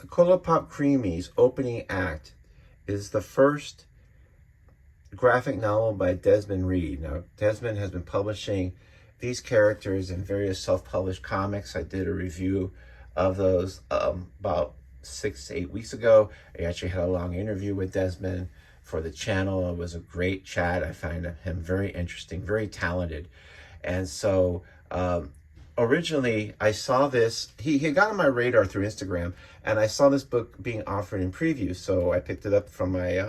The Colopop Creemees opening act is the first graphic novel by Desmond Reed. Now, Desmond has been publishing these characters in various self-published comics. I did a review of those about 6 to 8 weeks ago. I actually had a long interview with Desmond for the channel. It was a great chat. I find him very interesting, very talented. And so originally I saw this, he got on my radar through Instagram, and I saw this book being offered in preview. So I picked it up from my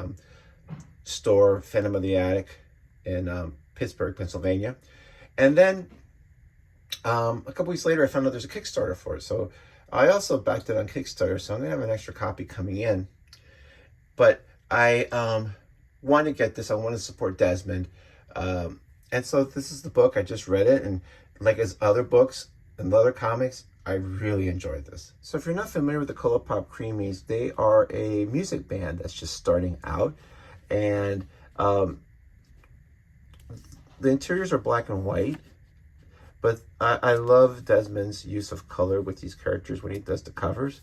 store, Phantom of the Attic in Pittsburgh, Pennsylvania. And then a couple weeks later, I found out there's a Kickstarter for it. So I also backed it on Kickstarter, so I'm going to have an extra copy coming in. But I want to get this. I want to support Desmond. And so this is the book. I just read it. And like his other books and other comics, I really enjoyed this. So if you're not familiar with the Colopop Creemees, they are a music band that's just starting out. And the interiors are black and white. But I love Desmond's use of color with these characters when he does the covers.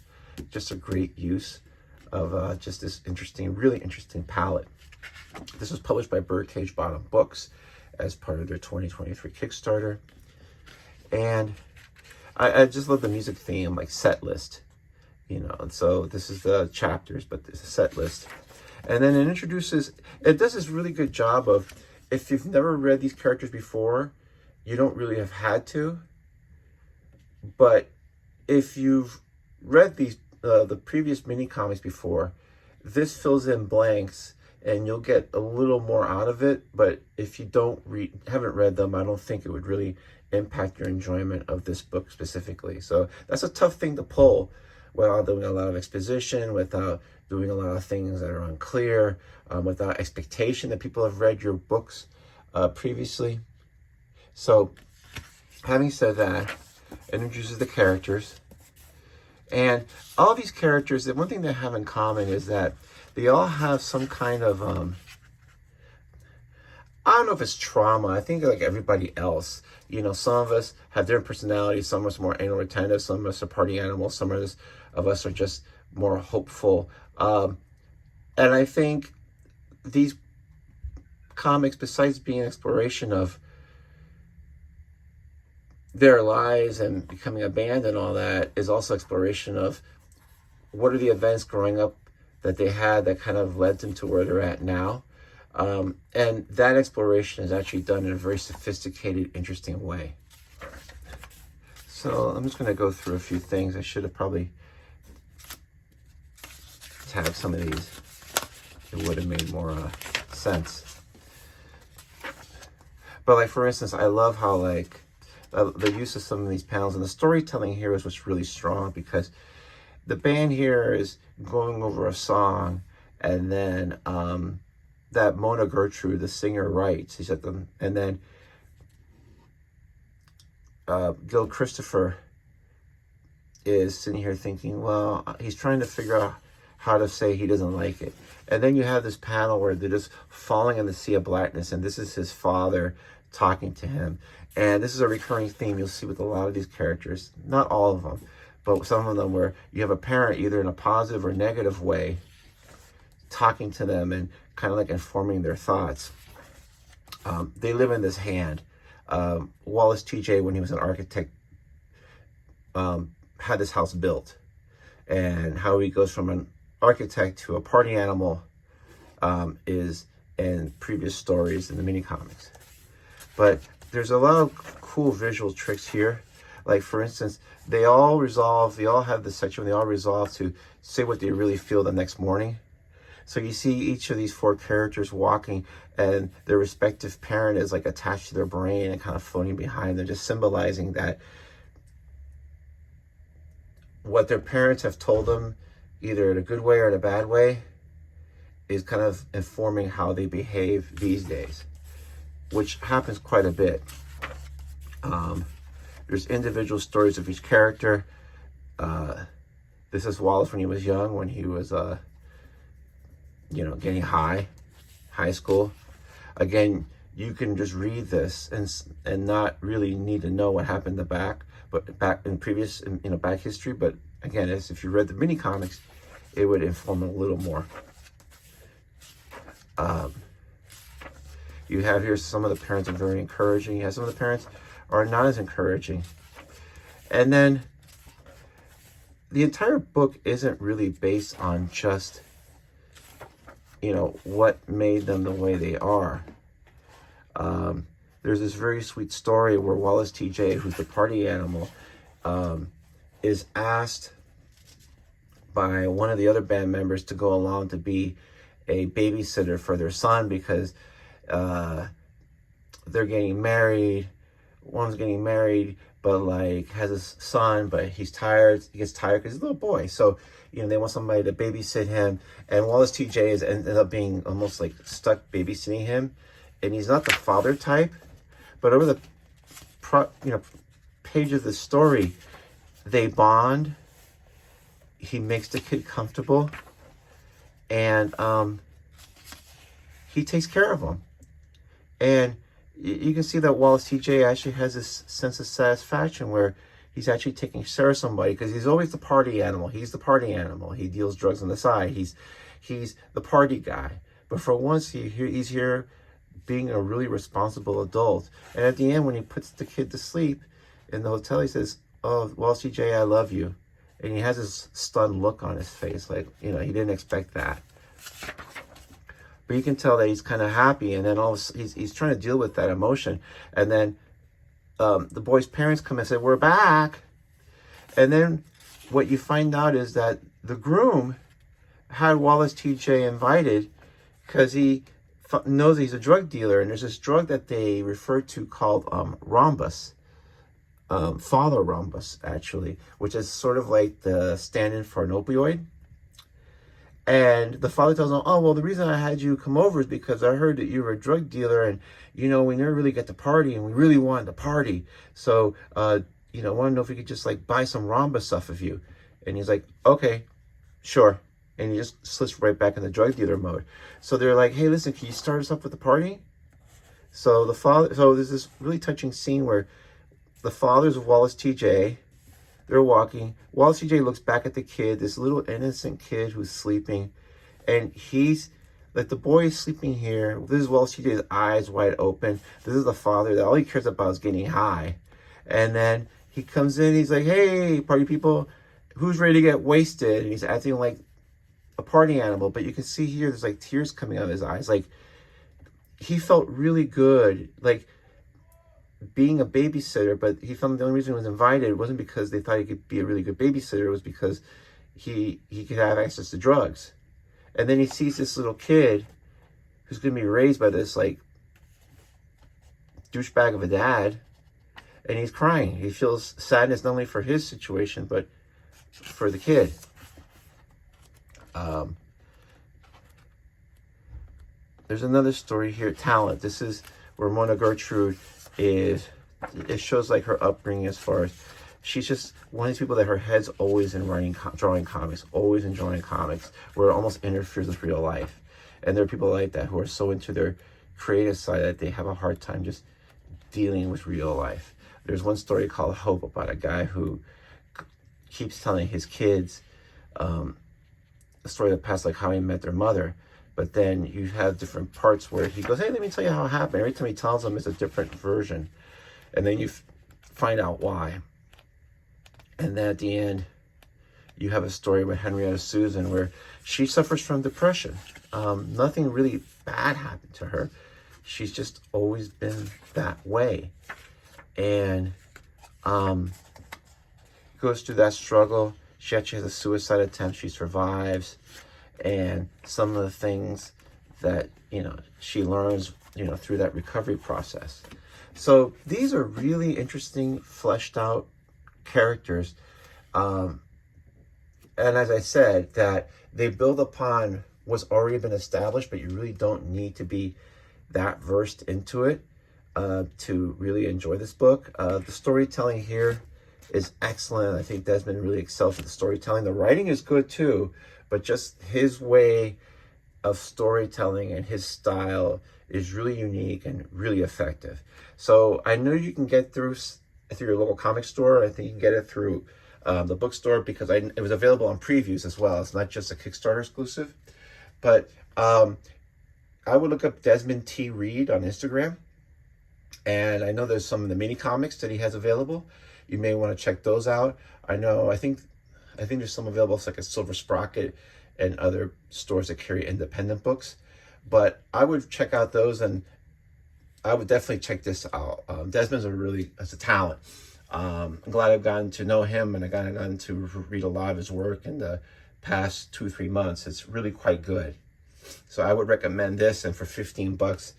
Just a great use of just this interesting, really interesting palette. This was published by Birdcage Bottom Books as part of their 2023 Kickstarter. And I just love the music theme, like set list, you know. And so this is the chapters, but it's a set list. And then it does this really good job of, if you've never read these characters before, you don't really have had to. But if you've read these the previous mini comics before, this fills in blanks and you'll get a little more out of it. But if you haven't read them, I don't think it would really impact your enjoyment of this book specifically. So that's a tough thing to pull without doing a lot of exposition, without doing a lot of things that are unclear, without expectation that people have read your books previously. So, having said that, it introduces the characters. And all these characters, the one thing they have in common is that they all have some kind of, I don't know if it's trauma. I think like everybody else, you know, some of us have different personalities. Some of us are more anal retentive. Some of us are party animals. Some of us are just more hopeful. And I think these comics, besides being an exploration of their lives and becoming a band and all that, is also exploration of what are the events growing up that they had that kind of led them to where they're at now. And that exploration is actually done in a very sophisticated, interesting way. So I'm just going to go through a few things. I should have probably tabbed some of these. It would have made more sense. But like, for instance, I love how like the use of some of these panels and the storytelling here is what's really strong, because the band here is going over a song, and then that Mona Gertrude, the singer, writes. He said them, and then Gil Christopher is sitting here thinking, well, he's trying to figure out how to say he doesn't like it. And then you have this panel where they're just falling in the sea of blackness, and this is his father talking to him. And this is a recurring theme you'll see with a lot of these characters. Not all of them, but some of them, where you have a parent either in a positive or negative way talking to them and kind of like informing their thoughts. They live in this hand. Wallace TJ, when he was an architect, had this house built. And how he goes from an architect to a party animal is in previous stories in the mini comics. But there's a lot of cool visual tricks here. Like, for instance, they all have this section where they all resolve to say what they really feel the next morning. So you see each of these 4 characters walking, and their respective parent is like attached to their brain and kind of floating behind them, just symbolizing that what their parents have told them, either in a good way or in a bad way, is kind of informing how they behave these days, which happens quite a bit. There's individual stories of each character. This is Wallace when he was young, when he was, getting high school. Again, you can just read this and not really need to know what happened in the back, but back in previous, back history. But again, as if you read the mini comics, it would inform a little more. You have here some of the parents are very encouraging. You have some of the parents are not as encouraging. And then the entire book isn't really based on just, you know, what made them the way they are. There's this very sweet story where Wallace TJ, who's the party animal, is asked by one of the other band members to go along to be a babysitter for their son because they're getting married. One's getting married, but like has a son, but he's tired. He gets tired because he's a little boy. So, you know, they want somebody to babysit him. And Wallace TJ ends up being almost like stuck babysitting him. And he's not the father type, but over the page of the story, they bond. He makes the kid comfortable, and he takes care of him. And you can see that Wallace TJ actually has this sense of satisfaction where he's actually taking care of somebody, because he's always the party animal. He's the party animal. He deals drugs on the side. He's the party guy. But for once, he's here being a really responsible adult. And at the end, when he puts the kid to sleep in the hotel, he says, "Oh, Wallace TJ, I love you." And he has this stunned look on his face, like, you know, he didn't expect that. But you can tell that he's kind of happy, and then he's trying to deal with that emotion. And then the boy's parents come and say, "We're back." And then what you find out is that the groom had Wallace TJ invited because he knows he's a drug dealer, and there's this drug that they refer to called Rhombus. Father Rhombus, actually, which is sort of like the stand-in for an opioid. And the father tells him, "Oh, well, the reason I had you come over is because I heard that you were a drug dealer, and, you know, we never really get to party, and we really wanted to party. So, you know, I want to know if we could just, like, buy some Rhombus stuff of you." And he's like, "Okay, sure." And he just slips right back in the drug dealer mode. So they're like, "Hey, listen, can you start us up with the party?" So there's this really touching scene where the fathers of Wallace TJ, they're walking. Wallace TJ looks back at the kid, this little innocent kid who's sleeping. And he's, like, the boy is sleeping here. This is Wallace TJ's eyes wide open. This is the father that all he cares about is getting high. And then he comes in, he's like, "Hey, party people, who's ready to get wasted?" And he's acting like a party animal. But you can see here, there's, like, tears coming out of his eyes. Like, he felt really good. Like, being a babysitter, but he found the only reason he was invited wasn't because they thought he could be a really good babysitter. It was because he could have access to drugs. And then he sees this little kid who's going to be raised by this, like, douchebag of a dad, and he's crying. He feels sadness not only for his situation, but for the kid. There's another story here, talent. This is where Gertrude it shows, like, her upbringing as far as she's just one of these people that her head's always in drawing comics, always enjoying comics, where it almost interferes with real life. And there are people like that who are so into their creative side that they have a hard time just dealing with real life. There's one story called Hope about a guy who keeps telling his kids a story of the past, like how he met their mother. But then you have different parts where he goes, "Hey, let me tell you how it happened." Every time he tells them, it's a different version. And then you find out why. And then at the end, you have a story with Henrietta Susan where she suffers from depression. Nothing really bad happened to her. She's just always been that way. And goes through that struggle. She actually has a suicide attempt. She survives. And some of the things that, you know, she learns, you know, through that recovery process. So these are really interesting, fleshed out characters. And as I said, that they build upon what's already been established, but you really don't need to be that versed into it to really enjoy this book. The storytelling here is excellent. I think Desmond really excels with the storytelling. The writing is good too, but just his way of storytelling and his style is really unique and really effective. So I know you can get through your local comic store. I think you can get it through the bookstore, because it was available on previews as well. It's not just a Kickstarter exclusive. But I would look up Desmond T. Reed on Instagram. And I know there's some of the mini comics that he has available. You may want to check those out. I think there's some available. It's like a Silver Sprocket and other stores that carry independent books. But I would check out those, and I would definitely check this out. Desmond's a talent. I'm glad I've gotten to know him, and I've gotten to read a lot of his work in the past 2-3 months. It's really quite good. So I would recommend this, and for $15,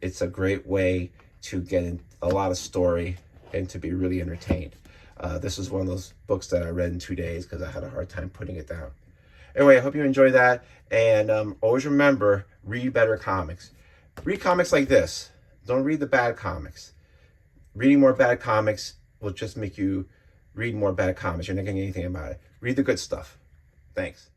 it's a great way to get in a lot of story and to be really entertained. This is one of those books that I read in 2 days because I had a hard time putting it down. Anyway, I hope you enjoy that. And always remember, read better comics. Read comics like this. Don't read the bad comics. Reading more bad comics will just make you read more bad comics. You're not getting anything about it. Read the good stuff. Thanks.